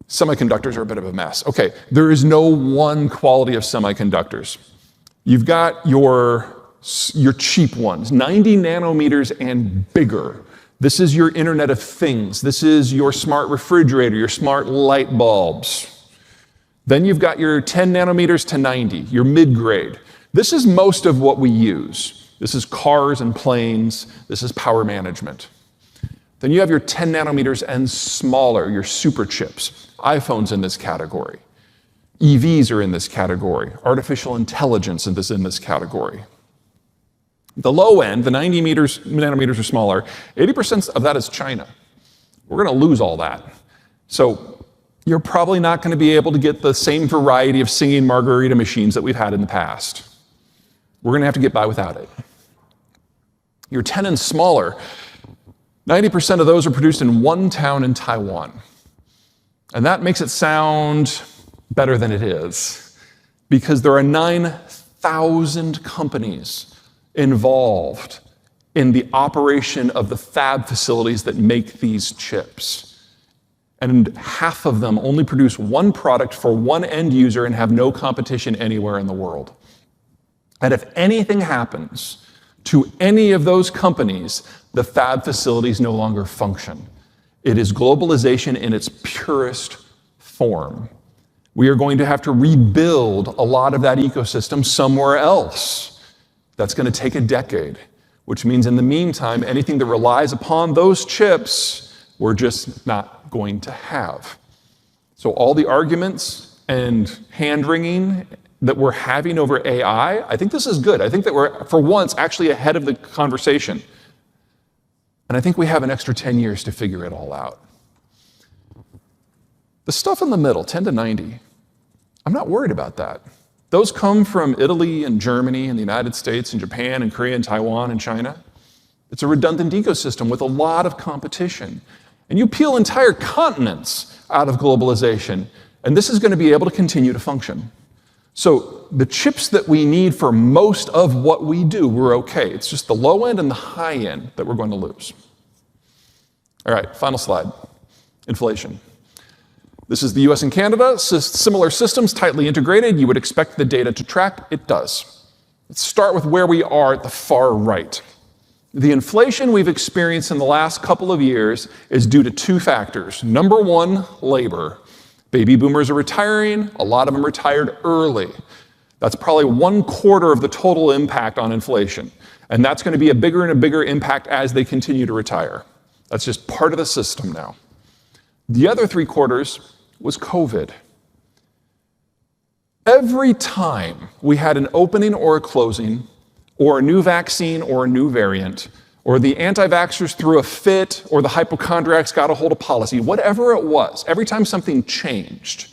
Semiconductors are a bit of a mess. Okay, there is no one quality of semiconductors. You've got your cheap ones, 90 nanometers and bigger. This is your Internet of Things. This is your smart refrigerator, your smart light bulbs. Then you've got your 10 nanometers to 90, your mid-grade. This is most of what we use. This is cars and planes. This is power management. Then you have your 10 nanometers and smaller, your super chips. iPhone's in this category. EVs are in this category. Artificial intelligence is in this category. The low end, the 90 nanometers or smaller, 80% of that is China. We're going to lose all that. So you're probably not going to be able to get the same variety of singing margarita machines that we've had in the past. We're going to have to get by without it. Your 10 and smaller, 90% of those are produced in one town in Taiwan. And that makes it sound better than it is, because there are 9,000 companies involved in the operation of the fab facilities that make these chips. And half of them only produce one product for one end user and have no competition anywhere in the world. And if anything happens to any of those companies, the fab facilities no longer function. It is globalization in its purest form. We are going to have to rebuild a lot of that ecosystem somewhere else. That's going to take a decade, which means in the meantime, anything that relies upon those chips, we're just not going to have. So all the arguments and hand-wringing that we're having over AI, I think this is good. I think that we're, for once, actually ahead of the conversation. And I think we have an extra 10 years to figure it all out. The stuff in the middle, 10 to 90, I'm not worried about that. Those come from Italy and Germany and the United States and Japan and Korea and Taiwan and China. It's a redundant ecosystem with a lot of competition. And you peel entire continents out of globalization, and this is going to be able to continue to function. So the chips that we need for most of what we do, we're okay. It's just the low end and the high end that we're going to lose. All right, final slide. Inflation. This is the US and Canada, similar systems, tightly integrated. You would expect the data to track. It does. Let's start with where we are at the far right. The inflation we've experienced in the last couple of years is due to two factors. Number one, labor. Baby boomers are retiring. A lot of them retired early. That's probably 1/4 of the total impact on inflation. And that's going to be a bigger and a bigger impact as they continue to retire. That's just part of the system now. The other 3/4 was COVID. Every time we had an opening or a closing, or a new vaccine or a new variant, or the anti-vaxxers threw a fit, or the hypochondriacs got a hold of policy, whatever it was, every time something changed,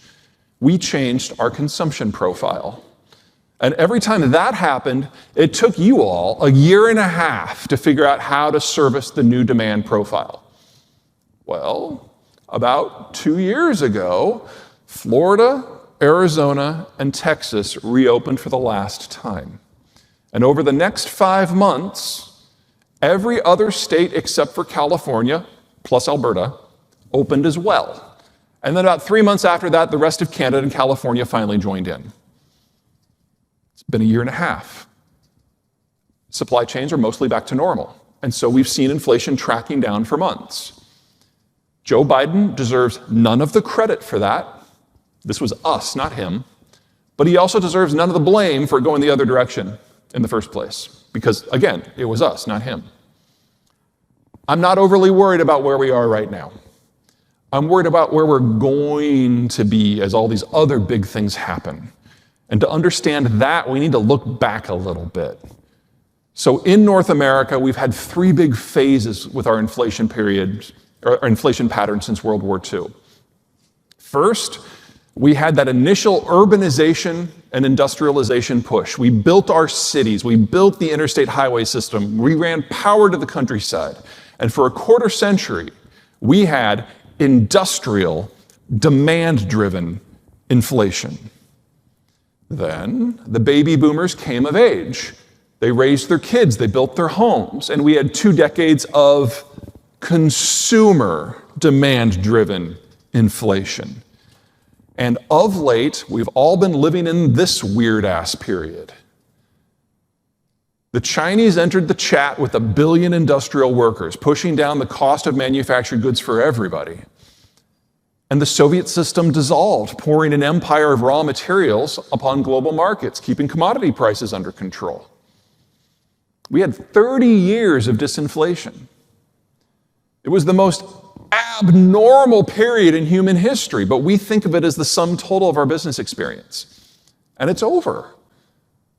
we changed our consumption profile. And every time that happened, it took you all 1.5 years to figure out how to service the new demand profile. Well, about 2 years ago, Florida, Arizona, and Texas reopened for the last time. And over the next 5 months, every other state except for California, plus Alberta, opened as well. And then about 3 months after that, the rest of Canada and California finally joined in. It's been 1.5 years. Supply chains are mostly back to normal. And so we've seen inflation tracking down for months. Joe Biden deserves none of the credit for that. This was us, not him. But he also deserves none of the blame for going the other direction in the first place. Because, again, it was us, not him. I'm not overly worried about where we are right now. I'm worried about where we're going to be as all these other big things happen. And to understand that, we need to look back a little bit. So in North America, we've had 3 big phases with our inflation period, or our inflation pattern since World War II. First, we had that initial urbanization and industrialization push. We built our cities. We built the interstate highway system. We ran power to the countryside. And for a 1/4 century, we had industrial, demand-driven inflation. Then the baby boomers came of age. They raised their kids. They built their homes. And we had 2 decades of consumer, demand-driven inflation. And of late, we've all been living in this weird-ass period. The Chinese entered the chat with 1 billion industrial workers, pushing down the cost of manufactured goods for everybody. And the Soviet system dissolved, pouring an empire of raw materials upon global markets, keeping commodity prices under control. We had 30 years of disinflation. It was the most abnormal period in human history, but we think of it as the sum total of our business experience. And it's over.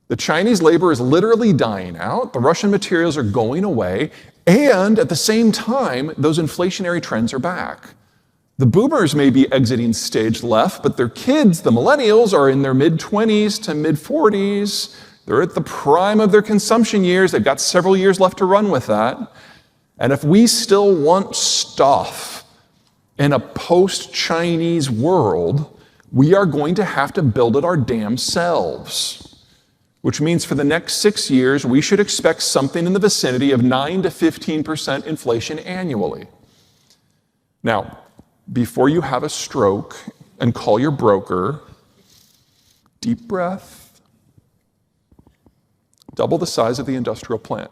The Chinese labor is literally dying out, the Russian materials are going away, and at the same time, those inflationary trends are back. The boomers may be exiting stage left, but their kids, the millennials, are in their mid-20s to mid-40s. They're at the prime of their consumption years. They've got several years left to run with that. And if we still want stuff in a post-Chinese world, we are going to have to build it our damn selves. Which means for the next 6 years, we should expect something in the vicinity of 9 to 15% inflation annually. Now, before you have a stroke and call your broker, deep breath, double the size of the industrial plant.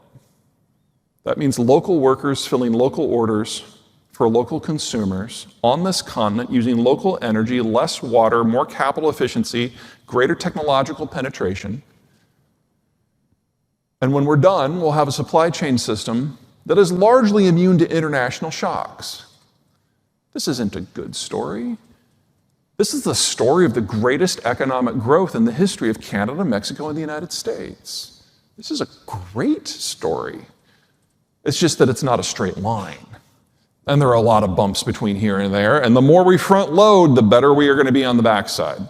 That means local workers filling local orders for local consumers on this continent using local energy, less water, more capital efficiency, greater technological penetration. And when we're done, we'll have a supply chain system that is largely immune to international shocks. This isn't a good story. This is the story of the greatest economic growth in the history of Canada, Mexico, and the United States. This is a great story. It's just that it's not a straight line. And there are a lot of bumps between here and there. And the more we front load, the better we are going to be on the backside.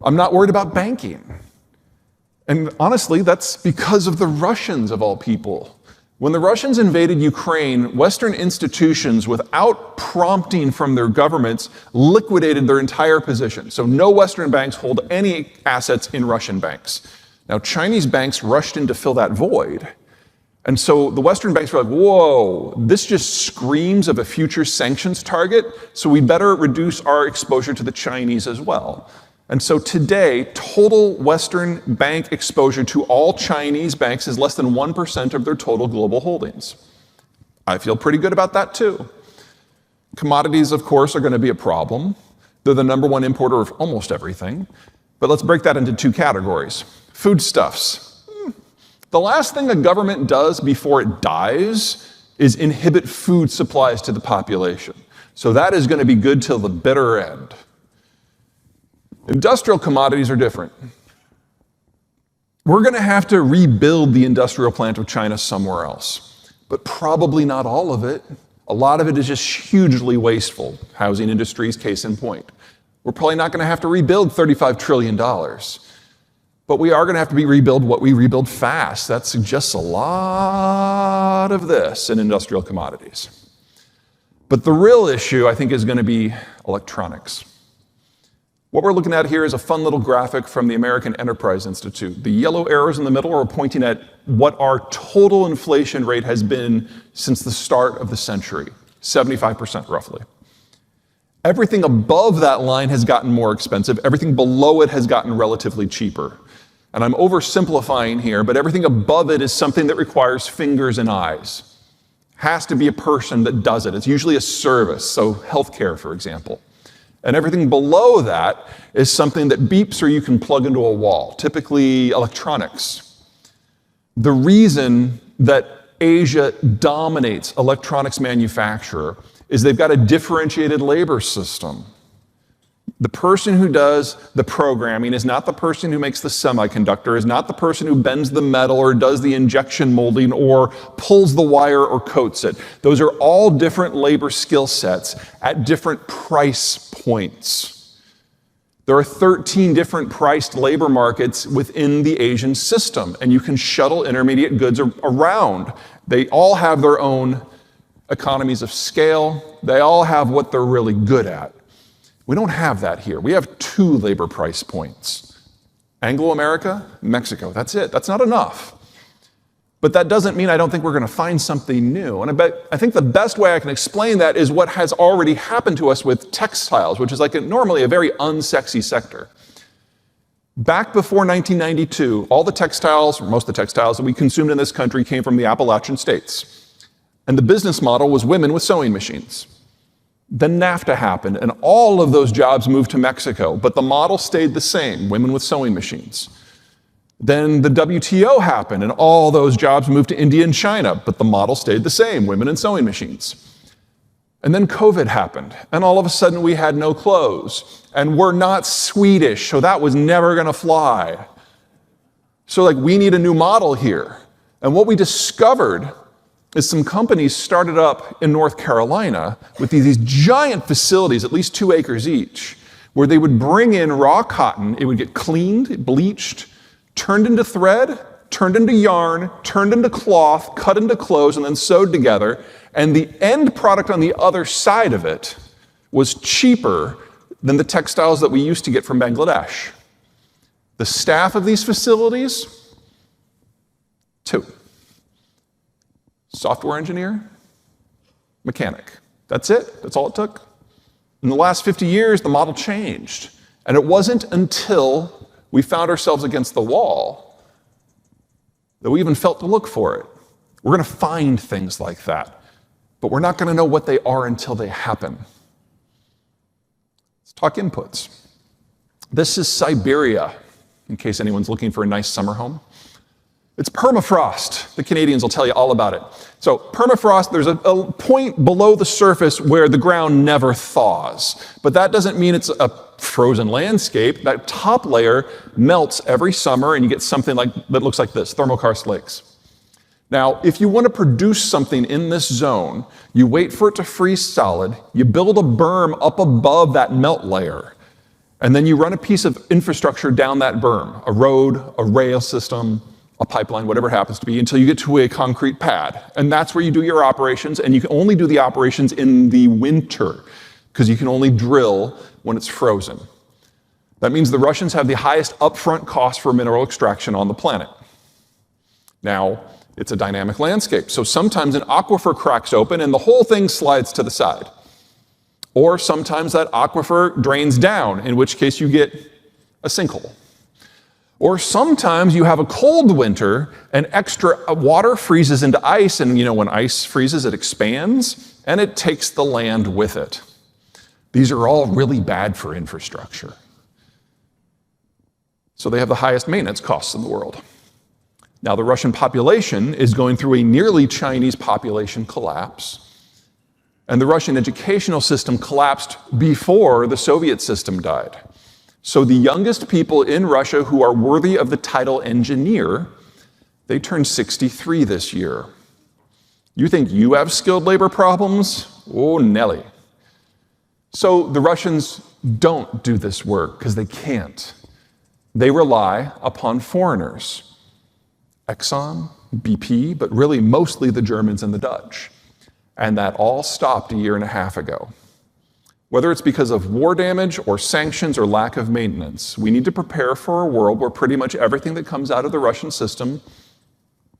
I'm not worried about banking. And honestly, that's because of the Russians, of all people. When the Russians invaded Ukraine, Western institutions, without prompting from their governments, liquidated their entire position. So no Western banks hold any assets in Russian banks. Now, Chinese banks rushed in to fill that void. And so the Western banks were like, whoa, this just screams of a future sanctions target, so we better reduce our exposure to the Chinese as well. And so today, total Western bank exposure to all Chinese banks is less than 1% of their total global holdings. I feel pretty good about that too. Commodities, of course, are going to be a problem. They're the number one importer of almost everything. But let's break that into two categories. Foodstuffs. The last thing a government does before it dies is inhibit food supplies to the population. So that is going to be good till the bitter end. Industrial commodities are different. We're going to have to rebuild the industrial plant of China somewhere else, but probably not all of it. A lot of it is just hugely wasteful. Housing industries, case in point. We're probably not going to have to rebuild $35 trillion, but we are going to have to rebuild what we rebuild fast. That suggests a lot of this in industrial commodities. But the real issue, I think, is going to be electronics. What we're looking at here is a fun little graphic from the American Enterprise Institute. The yellow arrows in the middle are pointing at what our total inflation rate has been since the start of the century, 75% roughly. Everything above that line has gotten more expensive. Everything below it has gotten relatively cheaper. And I'm oversimplifying here, but everything above it is something that requires fingers and eyes. Has to be a person that does it. It's usually a service, so healthcare, for example. And everything below that is something that beeps or you can plug into a wall, typically electronics. The reason that Asia dominates electronics manufacture is they've got a differentiated labor system. The person who does the programming is not the person who makes the semiconductor, is not the person who bends the metal or does the injection molding or pulls the wire or coats it. Those are all different labor skill sets at different price points. There are 13 different priced labor markets within the Asian system, and you can shuttle intermediate goods around. They all have their own economies of scale. They all have what they're really good at. We don't have that here. We have 2 labor price points. Anglo-America, Mexico, that's it. That's not enough. But that doesn't mean I don't think we're going to find something new. And I think the best way I can explain that is what has already happened to us with textiles, which is normally a very unsexy sector. Back before 1992, all the textiles, or most of the textiles that we consumed in this country came from the Appalachian states. And the business model was women with sewing machines. Then NAFTA happened, and all of those jobs moved to Mexico, but the model stayed the same, women with sewing machines. Then the WTO happened, and all those jobs moved to India and China, but the model stayed the same, women and sewing machines. And then COVID happened, and all of a sudden we had no clothes, and we're not Swedish, so that was never going to fly. So we need a new model here. And what we discovered is some companies started up in North Carolina with these giant facilities, at least 2 acres each, where they would bring in raw cotton, it would get cleaned, bleached, turned into thread, turned into yarn, turned into cloth, cut into clothes, and then sewed together. And the end product on the other side of it was cheaper than the textiles that we used to get from Bangladesh. The staff of these facilities, 2. Software engineer, mechanic. That's it. That's all it took. In the last 50 years, the model changed. And it wasn't until we found ourselves against the wall that we even felt to look for it. We're going to find things like that, but we're not going to know what they are until they happen. Let's talk inputs. This is Siberia, in case anyone's looking for a nice summer home. It's permafrost. The Canadians will tell you all about it. So permafrost, there's a point below the surface where the ground never thaws. But that doesn't mean it's a frozen landscape. That top layer melts every summer and you get something that looks like this, thermokarst lakes. Now, if you want to produce something in this zone, you wait for it to freeze solid, you build a berm up above that melt layer, And then you run a piece of infrastructure down that berm, a road, a rail system, a pipeline, whatever it happens to be, until you get to a concrete pad. And that's where you do your operations, and you can only do the operations in the winter, because you can only drill when it's frozen. That means the Russians have the highest upfront cost for mineral extraction on the planet. Now, it's a dynamic landscape, so sometimes an aquifer cracks open and the whole thing slides to the side. Or sometimes that aquifer drains down, in which case you get a sinkhole. Or sometimes you have a cold winter and extra water freezes into ice, and when ice freezes, it expands and it takes the land with it. These are all really bad for infrastructure. So they have the highest maintenance costs in the world. Now, the Russian population is going through a nearly Chinese population collapse. And the Russian educational system collapsed before the Soviet system died. So the youngest people in Russia who are worthy of the title engineer, they turned 63 this year. You think you have skilled labor problems? Oh, Nelly. So the Russians don't do this work because they can't. They rely upon foreigners. Exxon, BP, but really mostly the Germans and the Dutch. And that all stopped a year and a half ago. Whether it's because of war damage or sanctions or lack of maintenance, we need to prepare for a world where pretty much everything that comes out of the Russian system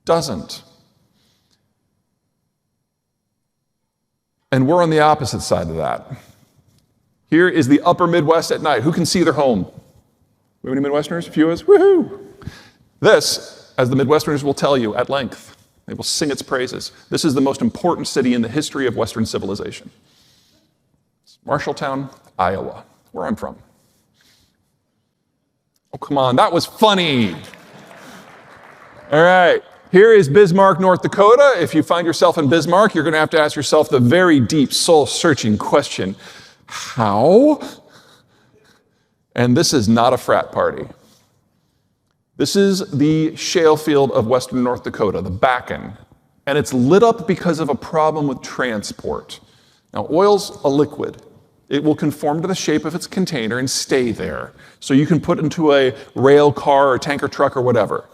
doesn't. And we're on the opposite side of that. Here is the upper Midwest at night. Who can see their home? We have any Midwesterners? A few of us? Woohoo! This, as the Midwesterners will tell you at length, they will sing its praises. This is the most important city in the history of Western civilization. It's Marshalltown, Iowa, where I'm from. Oh, come on, that was funny. All right, here is Bismarck, North Dakota. If you find yourself in Bismarck, you're going to have to ask yourself the very deep, soul-searching question, how? And this is not a frat party. This is the shale field of western North Dakota, the Bakken, and it's lit up because of a problem with transport. Now, oil's a liquid. It will conform to the shape of its container and stay there. So you can put it into a rail car or tanker truck or whatever.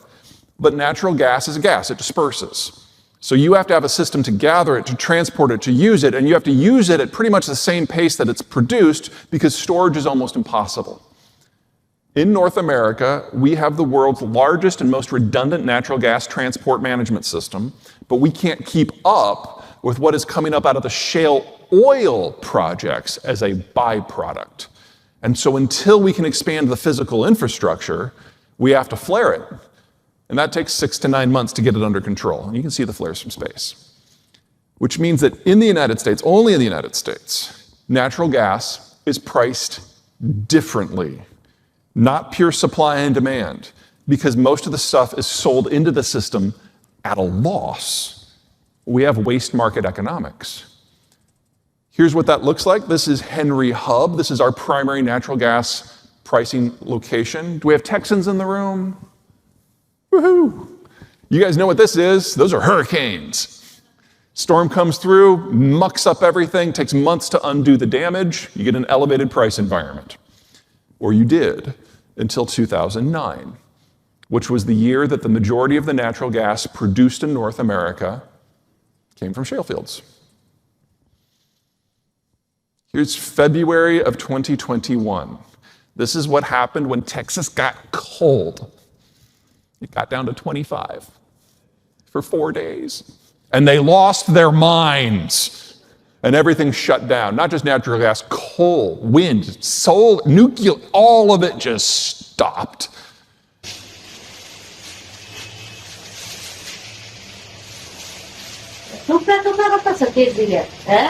But natural gas is a gas, it disperses. So you have to have a system to gather it, to transport it, to use it, and you have to use it at pretty much the same pace that it's produced because storage is almost impossible. In North America, we have the world's largest and most redundant natural gas transport management system, but we can't keep up with what is coming up out of the shale oil projects as a byproduct. And so until we can expand the physical infrastructure, we have to flare it. And that takes 6 to 9 months to get it under control. And you can see the flares from space. Which means that in the United States, only in the United States, natural gas is priced differently. Not pure supply and demand, because most of the stuff is sold into the system at a loss. We have waste market economics. Here's what that looks like. This is Henry Hub. This is our primary natural gas pricing location. Do we have Texans in the room? Woohoo! You guys know what this is? Those are hurricanes. Storm comes through, mucks up everything, takes months to undo the damage. You get an elevated price environment. Or you did, until 2009, which was the year that the majority of the natural gas produced in North America came from shale fields. Here's February of 2021. This is what happened when Texas got cold. It got down to 25 for 4 days. And they lost their minds. And everything shut down. Not just natural gas, coal, wind, solar, nuclear, all of it just stopped. Tupla tupla করতেছ কে দিকে হ্যাঁ